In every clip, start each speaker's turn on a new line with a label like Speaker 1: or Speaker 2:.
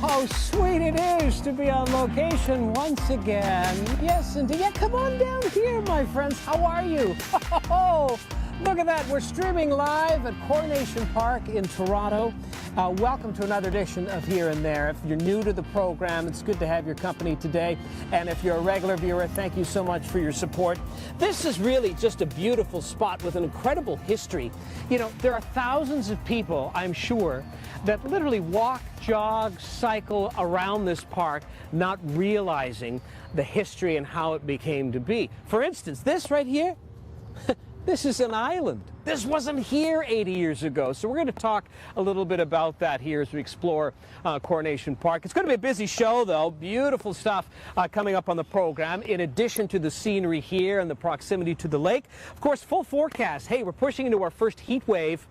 Speaker 1: How sweet it is to be on location once again. Yes, indeed. Yeah, come on down here, my friends. How are you? Oh, look at that. We're streaming live at Coronation Park in Toronto. Welcome to another edition of Here and There. If you're new to the program, it's good to have your company today. And if you're a regular viewer, thank you so much for your support. This is really just a beautiful spot with an incredible history. You know, there are thousands of people, I'm sure, that literally walk, jog, cycle around this park, not realizing the history and how it became to be. For instance, this right here, this is an island. This wasn't here 80 years ago. So we're going to talk a little bit about that here as we explore Coronation Park. It's going to be a busy show, though. Beautiful stuff coming up on the program. In addition to the scenery here and the proximity to the lake, of course, full forecast. Hey, we're pushing into our first heat wave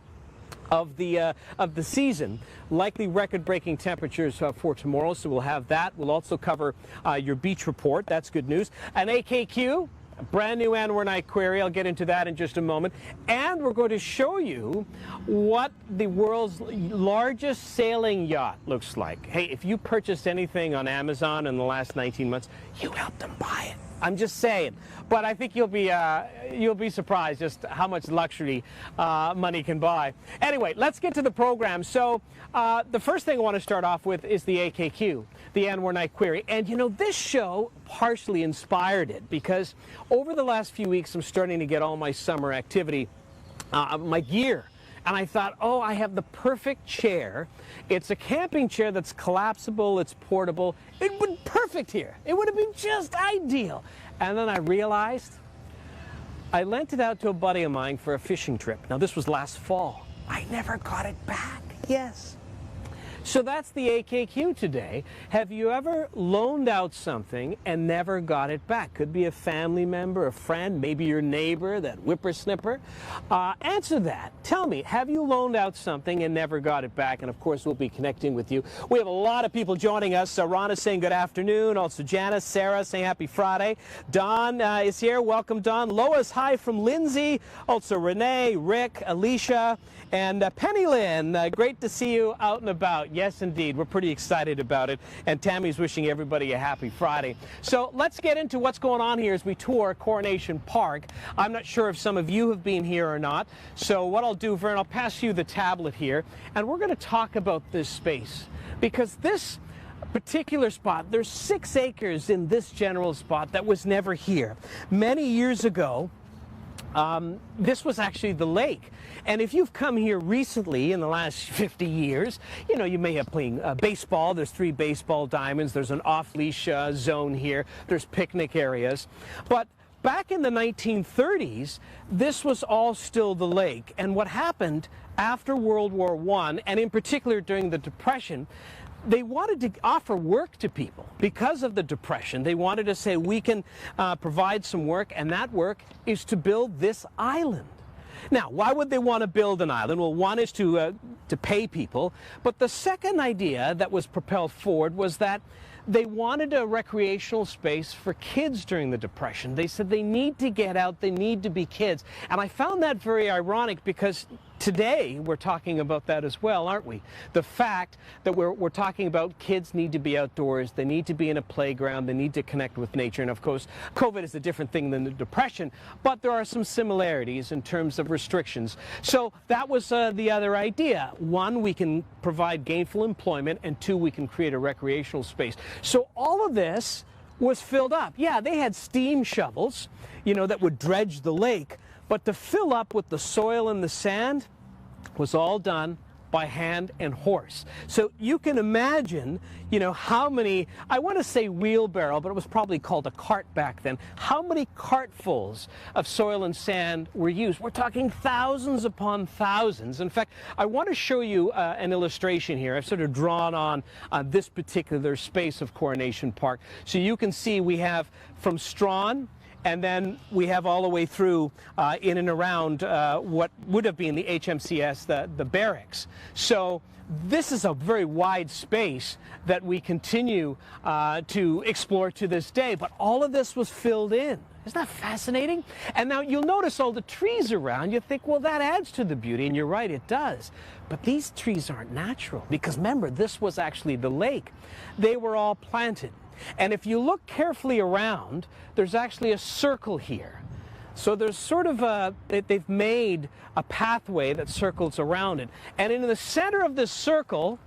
Speaker 1: of the season. Likely record-breaking temperatures for tomorrow, so we'll have that. We'll also cover your beach report. That's good news. An AKQ. A brand new Anwar night query. I'll get into that in just a moment. And we're going to show you what the world's largest sailing yacht looks like. Hey, if you purchased anything on Amazon in the last 19 months, you helped them buy it. I'm just saying. But I think you'll be surprised just how much luxury money can buy. Anyway, let's get to the program. So the first thing I want to start off with is the AKQ, the Anwar Night Query. And you know, this show partially inspired it because over the last few weeks I'm starting to get all my summer activity, my gear. And I thought, oh, I have the perfect chair. It's a camping chair that's collapsible, it's portable. It would be perfect here. It would have been just ideal. And then I realized I lent it out to a buddy of mine for a fishing trip. Now, this was last fall. I never got it back. Yes. So that's the AKQ today. Have you ever loaned out something and never got it back? Could be a family member, a friend, maybe your neighbor, that whippersnipper. Answer that. Tell me, have you loaned out something and never got it back? And of course, we'll be connecting with you. We have a lot of people joining us. Rana saying good afternoon. Also Janice, Sarah saying happy Friday. Don is here. Welcome, Don. Lois, hi from Lindsay. Also Renee, Rick, Alicia, and Penny Lynn. Great to see you out and about. Yes, indeed. We're pretty excited about it. And Tammy's wishing everybody a happy Friday. So let's get into what's going on here as we tour Coronation Park. I'm not sure if some of you have been here or not. So what I'll do, Vern, I'll pass you the tablet here. And we're going to talk about this space. Because this particular spot, there's 6 acres in this general spot that was never here. Many years ago, this was actually the lake. And if you've come here recently in the last 50 years, you know, you may have playing baseball. There's 3 baseball diamonds. There's an off-leash zone here. There's picnic areas. But back in the 1930s, this was all still the lake. And what happened after World War I, and in particular during the Depression, they wanted to offer work to people. Because of the Depression, they wanted to say, we can provide some work, and that work is to build this island. Now, why would they want to build an island? Well, one is to pay people, but the second idea that was propelled forward was that they wanted a recreational space for kids during the Depression. They said they need to get out, they need to be kids. And I found that very ironic because today we're talking about that as well, aren't we? The fact that we're talking about kids need to be outdoors, they need to be in a playground, they need to connect with nature. And of course, COVID is a different thing than the Depression, but there are some similarities in terms of restrictions. So that was the other idea. 1, we can provide gainful employment, and 2, we can create a recreational space. So all of this was filled up. Yeah, they had steam shovels, you know, that would dredge the lake, but to fill up with the soil and the sand was all done by hand and horse. So you can imagine, you know, how many, I want to say wheelbarrow, but it was probably called a cart back then, how many cartfuls of soil and sand were used. We're talking thousands upon thousands. In fact, I want to show you an illustration here. I've sort of drawn on this particular space of Coronation Park. So you can see we have from Strawn and then we have all the way through in and around what would have been the HMCS, the barracks. So this is a very wide space that we continue to explore to this day, but all of this was filled in. Isn't that fascinating? And now you'll notice all the trees around. You think, well, that adds to the beauty, and you're right, it does. But these trees aren't natural, because remember, this was actually the lake. They were all planted. And if you look carefully around, there's actually a circle here. So there's sort of they've made a pathway that circles around it. And in the center of this circle,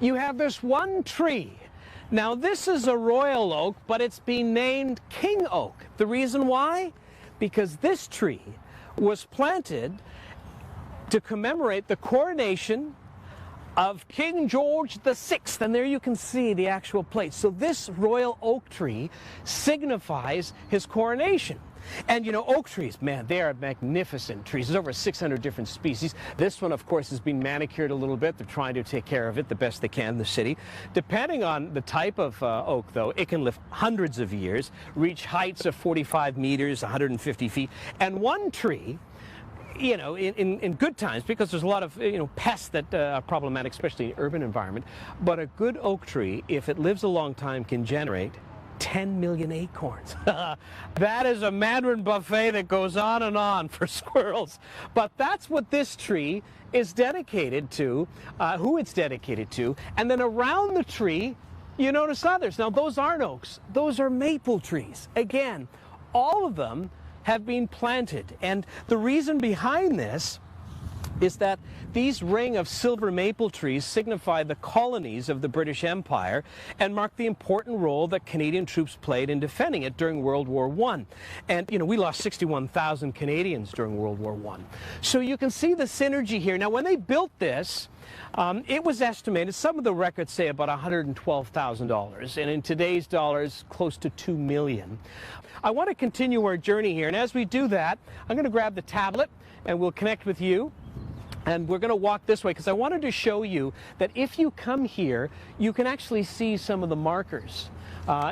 Speaker 1: you have this one tree. Now this is a royal oak, but it's been named King Oak. The reason why? Because this tree was planted to commemorate the coronation of King George VI, and there you can see the actual plate. So this royal oak tree signifies his coronation. And you know, oak trees, man, they are magnificent trees. There's over 600 different species. This one, of course, has been manicured a little bit. They're trying to take care of it the best they can in the city. Depending on the type of oak, though, it can live hundreds of years, reach heights of 45 meters, 150 feet. And one tree, you know, in good times, because there's a lot of, you know, pests that are problematic, especially in urban environment, but a good oak tree, if it lives a long time, can generate 10 million acorns. That is a Mandarin buffet that goes on for squirrels. But that's what this tree is dedicated to, who it's dedicated to. And then around the tree, you notice others. Now, those aren't oaks. Those are maple trees. Again, all of them have been planted. And the reason behind this is that these ring of silver maple trees signify the colonies of the British Empire and mark the important role that Canadian troops played in defending it during World War I. And, you know, we lost 61,000 Canadians during World War I. So you can see the synergy here. Now, when they built this, it was estimated, some of the records say about $112,000, and in today's dollars, close to $2 million. I want to continue our journey here, and as we do that, I'm going to grab the tablet, and we'll connect with you. And we're going to walk this way because I wanted to show you that if you come here, you can actually see some of the markers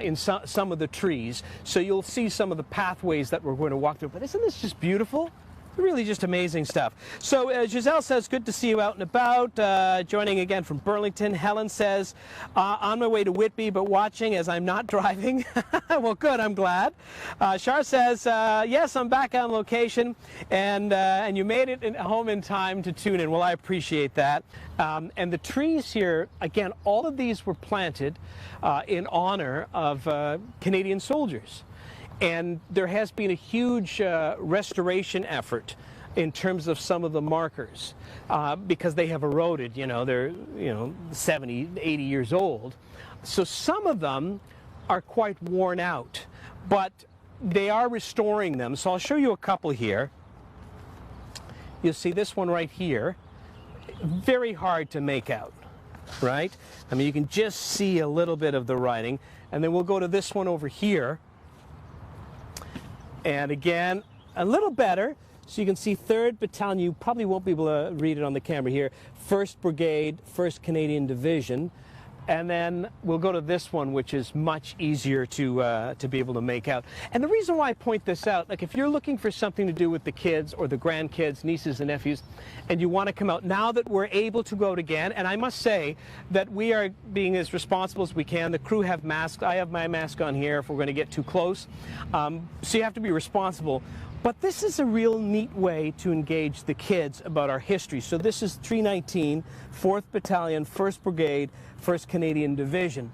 Speaker 1: in some of the trees. So you'll see some of the pathways that we're going to walk through. But isn't this just beautiful? Really just amazing stuff. So Giselle says, good to see you out and about. Joining again from Burlington. Helen says, on my way to Whitby, but watching as I'm not driving. Well, good, I'm glad. Shar says, yes, I'm back on location, and you made it home in time to tune in. Well, I appreciate that. And the trees here, again, all of these were planted in honor of Canadian soldiers. And there has been a huge restoration effort in terms of some of the markers because they have eroded, you know, they're, 70, 80 years old. So some of them are quite worn out, but they are restoring them. So I'll show you a couple here. You'll see this one right here, very hard to make out, right? I mean, you can just see a little bit of the writing. And then we'll go to this one over here. And again, a little better. So you can see 3rd Battalion. You probably won't be able to read it on the camera here. 1st Brigade, 1st Canadian Division. And then we'll go to this one, which is much easier to be able to make out. And the reason why I point this out, like if you're looking for something to do with the kids or the grandkids, nieces and nephews, and you want to come out, now that we're able to go out again, and I must say that we are being as responsible as we can. The crew have masks. I have my mask on here if we're going to get too close. So you have to be responsible. But this is a real neat way to engage the kids about our history. So this is 319, 4th Battalion, 1st Brigade, 1st Canadian Division.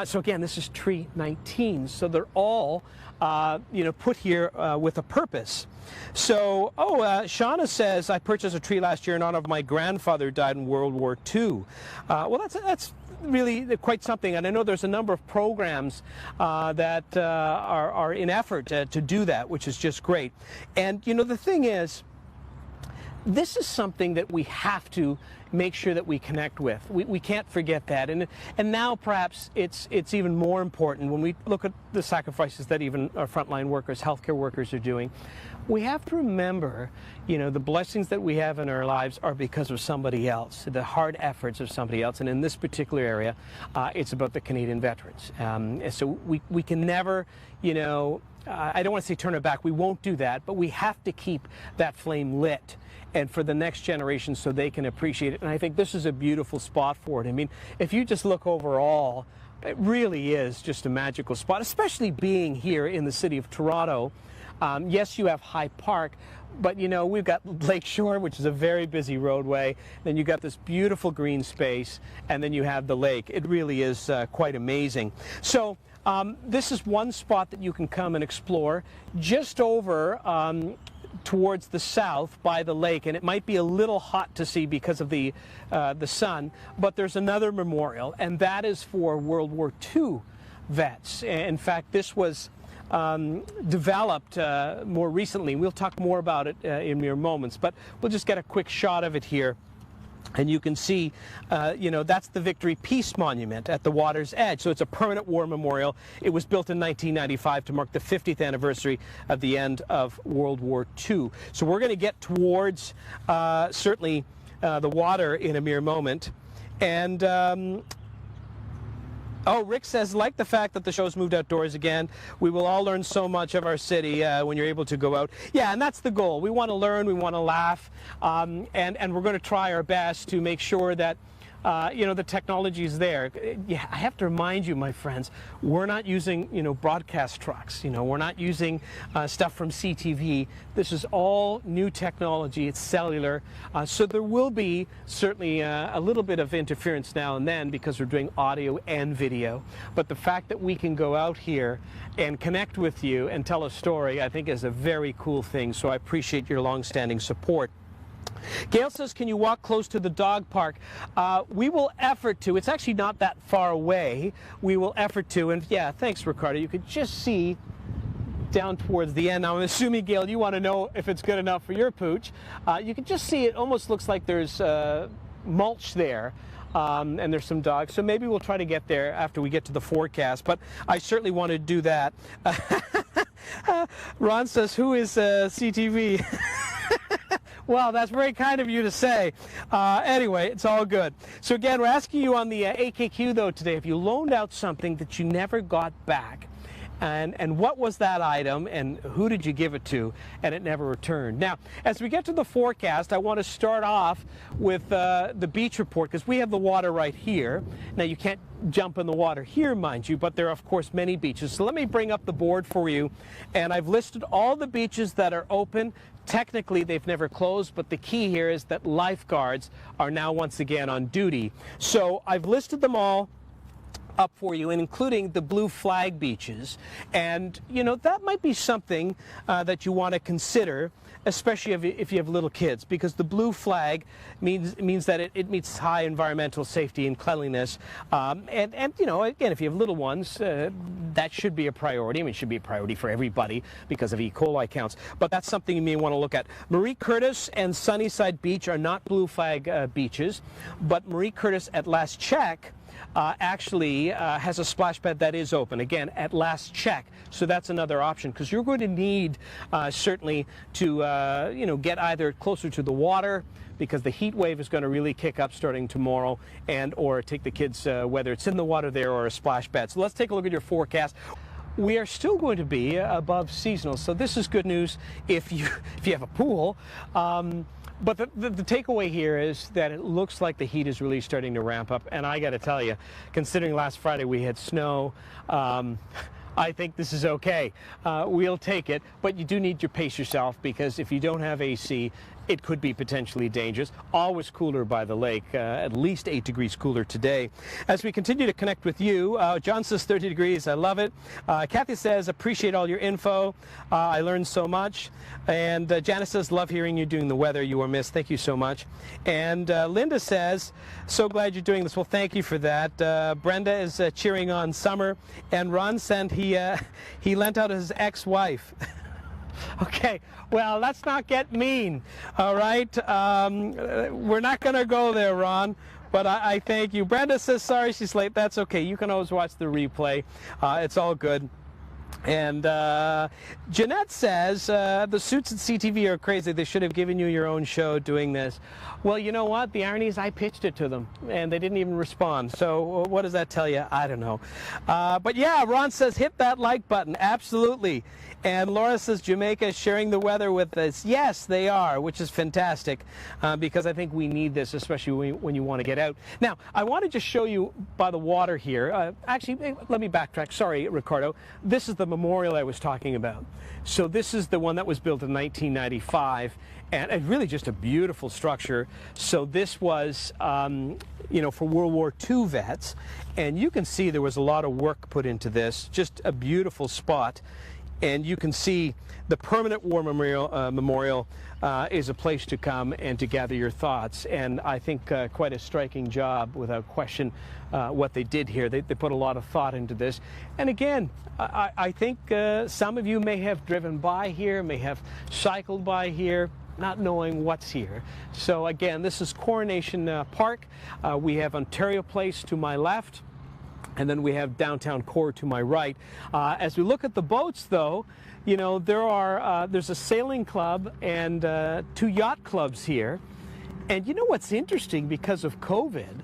Speaker 1: So again, this is tree 19. So they're all, put here with a purpose. So, Shauna says, I purchased a tree last year in honor of my grandfather who died in World War II. Well, that's really quite something, and I know there's a number of programs that are in effort to do that, which is just great. And the thing is, this is something that we have to make sure that we connect with. We can't forget that, and now perhaps it's even more important when we look at the sacrifices that even our frontline workers, healthcare workers are doing. We have to remember, the blessings that we have in our lives are because of somebody else, the hard efforts of somebody else. And in this particular area, it's about the Canadian veterans. So we can never, I don't want to say turn it back. We won't do that, but we have to keep that flame lit and for the next generation so they can appreciate it. And I think this is a beautiful spot for it. I mean, if you just look overall, it really is just a magical spot, especially being here in the city of Toronto. Yes, you have High Park, but you know, we've got Lakeshore, which is a very busy roadway. Then you've got this beautiful green space, and then you have the lake. It really is quite amazing. So this is one spot that you can come and explore just over towards the south by the lake, and it might be a little hot to see because of the sun, but there's another memorial, and that is for World War II vets. In fact, this was developed more recently. We'll talk more about it in mere moments, but we'll just get a quick shot of it here. And you can see, you know, that's the Victory Peace Monument at the water's edge. So it's a permanent war memorial. It was built in 1995 to mark the 50th anniversary of the end of World War II. So we're going to get towards certainly the water in a mere moment. And oh, Rick says, like the fact that the show's moved outdoors again. We will all learn so much of our city when you're able to go out. Yeah, and that's the goal. We want to learn, we want to laugh, and we're going to try our best to make sure that you know, the technology is there. Yeah, I have to remind you, my friends, we're not using, you know, broadcast trucks. You know, we're not using stuff from CTV. This is all new technology. It's cellular. So there will be certainly a little bit of interference now and then because we're doing audio and video. But the fact that we can go out here and connect with you and tell a story, I think is a very cool thing. So I appreciate your long-standing support. Gail says, can you walk close to the dog park? We will effort to. It's actually not that far away. We will effort to. And yeah, thanks, Ricardo. You could just see down towards the end. Now, I'm assuming, Gail, you want to know if it's good enough for your pooch. You can just see it almost looks like there's mulch there. And there's some dogs. So maybe we'll try to get there after we get to the forecast. But I certainly want to do that. Ron says, who is CTV? Well, that's very kind of you to say. Anyway, it's all good. So again, we're asking you on the AKQ, though, today, if you loaned out something that you never got back, and what was that item, and who did you give it to, and it never returned. Now, as we get to the forecast, I want to start off with the beach report, because we have the water right here. Now, you can't jump in the water here, mind you, but there are, of course, many beaches. So let me bring up the board for you, and I've listed all the beaches that are open. Technically, they've never closed, but the key here is that lifeguards are now once again on duty. So I've listed them all up for you, and including the blue flag beaches. And you know, that might be something that you want to consider, especially if you have little kids, because the blue flag means that it meets high environmental safety and cleanliness. And you know, again, if you have little ones, that should be a priority. I mean, it should be a priority for everybody because of E. coli counts. But that's something you may want to look at. Marie Curtis and Sunnyside Beach are not blue flag beaches, but Marie Curtis at last check actually has a splash pad that is open, again, at last check. So that's another option, because you're going to need certainly to you know, get either closer to the water, because the heat wave is going to really kick up starting tomorrow, and or take the kids, whether it's in the water there or a splash pad. So let's take a look at your forecast. We are still going to be above seasonal, so this is good news if you have a pool. But the takeaway here is that it looks like the heat is really starting to ramp up. And I got to tell you, considering last Friday we had snow, I think this is okay. We'll take it, but you do need to pace yourself, because if you don't have AC, it could be potentially dangerous. Always cooler by the lake, at least 8 degrees cooler today. As we continue to connect with you, John says 30 degrees, I love it. Kathy says, appreciate all your info. I learned so much. And Janice says, love hearing you doing the weather. You are missed. Thank you so much. And Linda says, so glad you're doing this. Well, thank you for that. Brenda is cheering on summer. And Ron said he lent out his ex-wife. Okay, well, let's not get mean, all right? We're not going to go there, Ron, but I thank you. Brenda says, sorry she's late. That's okay. You can always watch the replay. It's all good. And Jeanette says, the suits at CTV are crazy. They should have given you your own show doing this. Well, you know what? The irony is I pitched it to them, and they didn't even respond. So what does that tell you? I don't know. But yeah, Ron says, hit that like button. Absolutely. And Laura says, Jamaica is sharing the weather with us. Yes, they are, which is fantastic, because I think we need this, especially when you want to get out. Now, I want to just show you by the water here. Actually, let me backtrack. Sorry, Ricardo. This is the memorial I was talking about. So this is the one that was built in 1995, and really just a beautiful structure. So this was, you know, for World War II vets, and you can see there was a lot of work put into this. Just a beautiful spot. And you can see the permanent war memorial is a place to come and to gather your thoughts. And I think quite a striking job, without question, what they did here. They put a lot of thought into this. And again, I think some of you may have driven by here, may have cycled by here, not knowing what's here. So again, this is Coronation Park. We have Ontario Place to my left, and then we have downtown core to my right. As we look at the boats, though, you know, there's a sailing club and 2 yacht clubs here. And you know what's interesting, because of COVID,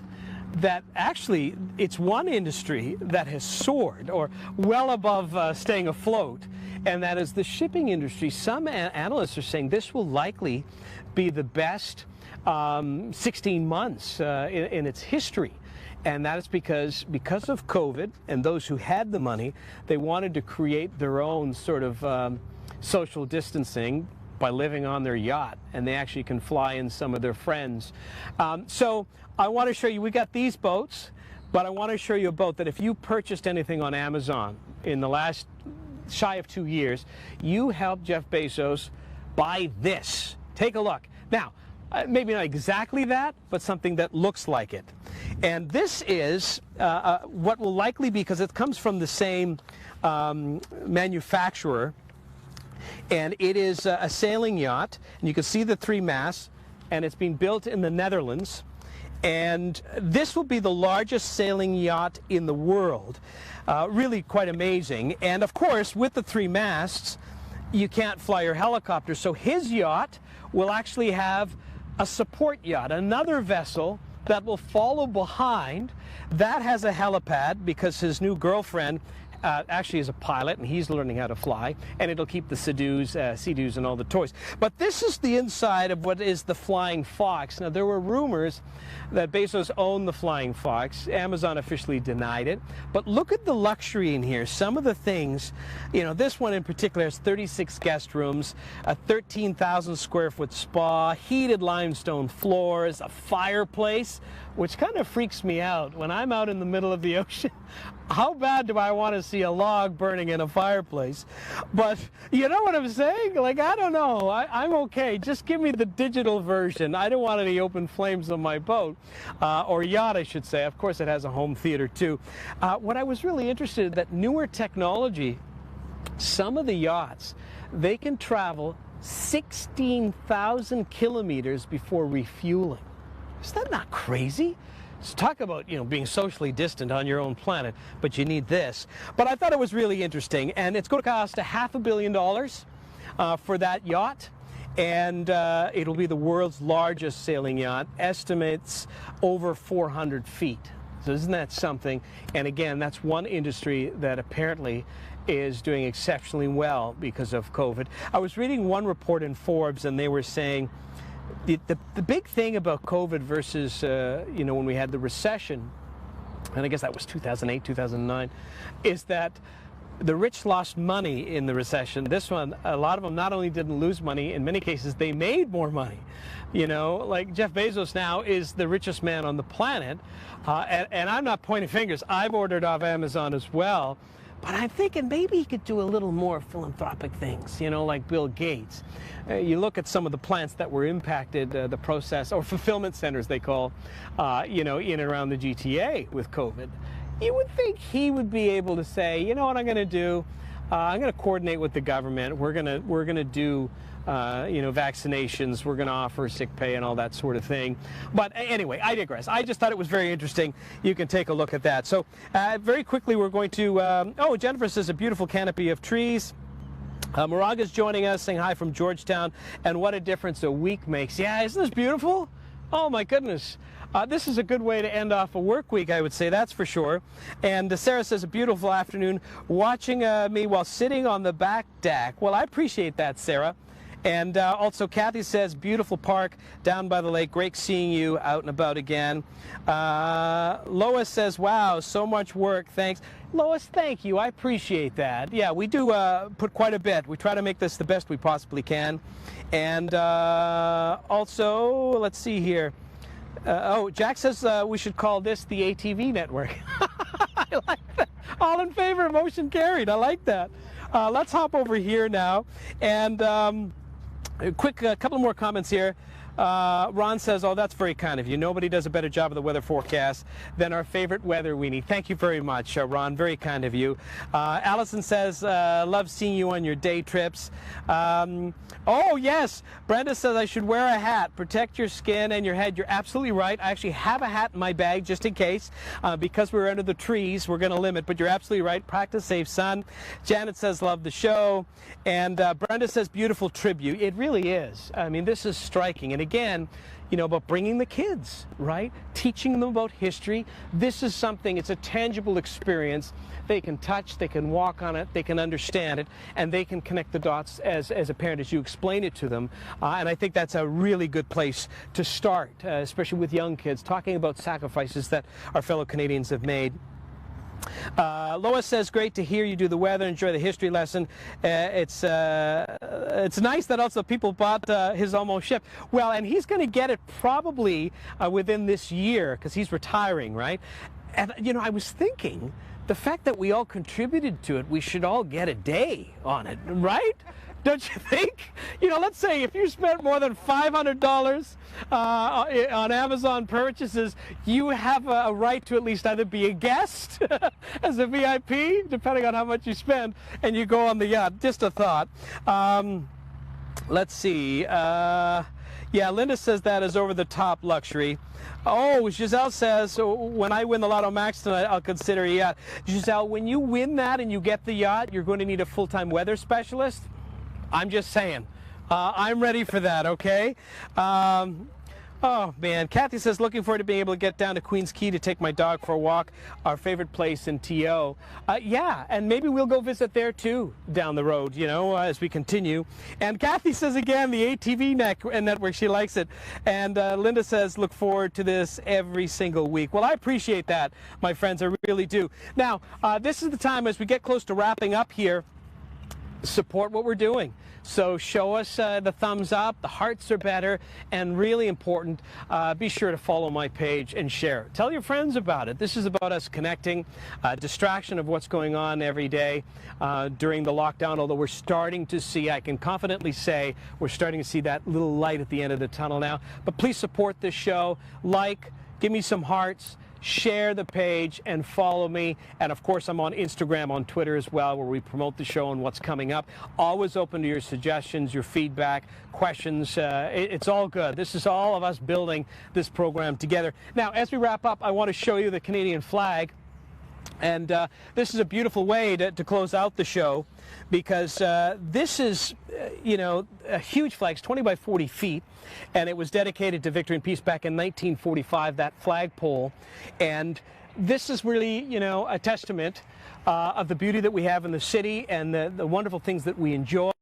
Speaker 1: that actually it's one industry that has soared, or well above staying afloat, and that is the shipping industry. Some analysts are saying this will likely be the best 16 months in its history. And that is because of COVID, and those who had the money, they wanted to create their own sort of social distancing by living on their yacht, and they actually can fly in some of their friends. So I want to show you, we got these boats, but I want to show you a boat that if you purchased anything on Amazon in the last shy of 2 years, you helped Jeff Bezos buy this. Take a look. Now, maybe not exactly that, but something that looks like it. And this is what will likely be, because it comes from the same manufacturer, and it is a sailing yacht, and you can see the 3 masts, and it's being built in the Netherlands. And this will be the largest sailing yacht in the world. Really quite amazing. And of course, with the 3 masts, you can't fly your helicopter, so his yacht will actually have a support yacht, another vessel that will follow behind. That has a helipad, because his new girlfriend actually is a pilot, and he's learning how to fly, and it'll keep the Sea-Doos and all the toys. But this is the inside of what is the Flying Fox. Now, there were rumors that Bezos owned the Flying Fox. Amazon officially denied it. But look at the luxury in here. Some of the things, you know, this one in particular has 36 guest rooms, a 13,000 square foot spa, heated limestone floors, a fireplace, which kind of freaks me out. When I'm out in the middle of the ocean, how bad do I want to see a log burning in a fireplace? But you know what I'm saying? Like, I don't know. I'm okay. Just give me the digital version. I don't want any open flames on my boat, or yacht, I should say. Of course, it has a home theater, too. What I was really interested in, that newer technology, some of the yachts, they can travel 16,000 kilometers before refueling. Is that not crazy? So talk about, you know, being socially distant on your own planet, but you need this. But I thought it was really interesting, and it's going to cost $500 million for that yacht, and it'll be the world's largest sailing yacht, estimates over 400 feet. So isn't that something? And again, that's one industry that apparently is doing exceptionally well because of COVID. I was reading one report in Forbes, and they were saying the big thing about COVID versus, you know, when we had the recession, and I guess that was 2008, 2009, is that the rich lost money in the recession. This one, a lot of them not only didn't lose money, in many cases they made more money. You know, like Jeff Bezos now is the richest man on the planet, and I'm not pointing fingers. I've ordered off Amazon as well. But I'm thinking maybe he could do a little more philanthropic things, you know, like Bill Gates. You look at some of the plants that were impacted, the process, or fulfillment centers they call, you know, in and around the GTA with COVID. You would think he would be able to say, you know what I'm going to do? I'm going to coordinate with the government. We're going to do vaccinations. We're going to offer sick pay and all that sort of thing. But anyway, I digress. I just thought it was very interesting. You can take a look at that. So very quickly, we're going to. Jennifer says a beautiful canopy of trees. Moraga's joining us, saying hi from Georgetown, and what a difference a week makes. Yeah, isn't this beautiful? Oh my goodness. This is a good way to end off a work week, I would say, that's for sure. And Sarah says, a beautiful afternoon watching me while sitting on the back deck. Well, I appreciate that, Sarah. And also Kathy says, beautiful park down by the lake. Great seeing you out and about again. Lois says, wow, so much work. Thanks. Lois, thank you. I appreciate that. Yeah, we do put quite a bit. We try to make this the best we possibly can. And also, let's see here. Jack says we should call this the ATV network. I like that. All in favor, motion carried. I like that. Let's hop over here now. And a couple more comments here. Ron says, oh, that's very kind of you. Nobody does a better job of the weather forecast than our favorite weather weenie. Thank you very much, Ron. Very kind of you. Allison says, love seeing you on your day trips. Oh, yes. Brenda says I should wear a hat. Protect your skin and your head. You're absolutely right. I actually have a hat in my bag just in case. Because we're under the trees, we're going to limit. But you're absolutely right. Practice safe, son. Janet says, love the show. And Brenda says, beautiful tribute. It really is. I mean, this is striking. And again, about bringing the kids, right? Teaching them about history. This is something, it's a tangible experience. They can touch, they can walk on it, they can understand it, and they can connect the dots as a parent as you explain it to them. And I think that's a really good place to start, especially with young kids, talking about sacrifices that our fellow Canadians have made. Lois says, great to hear you do the weather, enjoy the history lesson. It's nice that also people bought his almost ship. Well, and he's going to get it probably within this year because he's retiring, right? And, I was thinking, the fact that we all contributed to it, we should all get a day on it, right? Don't you think? Let's say if you spent more than $500 on Amazon purchases, you have a right to at least either be a guest as a VIP, depending on how much you spend, and you go on the yacht. Just a thought. Let's see. Yeah, Linda says that is over-the-top luxury. Oh, Giselle says, when I win the Lotto Max tonight, I'll consider a yacht. Giselle, when you win that and you get the yacht, you're going to need a full-time weather specialist. I'm just saying. I'm ready for that, okay? Oh, man. Kathy says, looking forward to being able to get down to Queens Quay to take my dog for a walk, our favorite place in TO. Yeah, and maybe we'll go visit there, too, down the road, as we continue. And Kathy says, again, the ATV network, she likes it. And Linda says, look forward to this every single week. Well, I appreciate that, my friends. I really do. Now, this is the time as we get close to wrapping up here. Support what we're doing. So show us the thumbs up, the hearts are better, and really important, be sure to follow my page and share. Tell your friends about it. This is about us connecting, distraction of what's going on every day during the lockdown, although we're starting to see, I can confidently say, we're starting to see that little light at the end of the tunnel now. But please support this show, give me some hearts, share the page, and follow me. And of course, I'm on Instagram, on Twitter as well, where we promote the show and what's coming up. Always open to your suggestions, your feedback, questions. It's all good. This is all of us building this program together. Now, as we wrap up, I want to show you the Canadian flag. And this is a beautiful way to close out the show, because this is, a huge flag. It's 20 by 40 feet, and it was dedicated to victory and peace back in 1945, that flagpole. And this is really, a testament of the beauty that we have in the city and the wonderful things that we enjoy.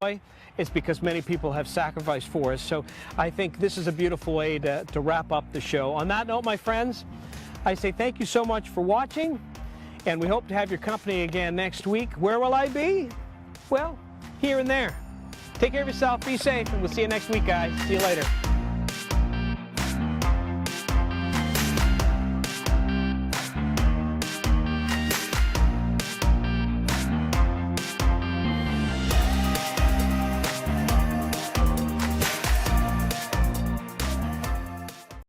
Speaker 1: It's because many people have sacrificed for us. So I think this is a beautiful way to wrap up the show. On that note, my friends, I say thank you so much for watching. And we hope to have your company again next week. Where will I be? Well, here and there. Take care of yourself, be safe, and we'll see you next week, guys. See you later.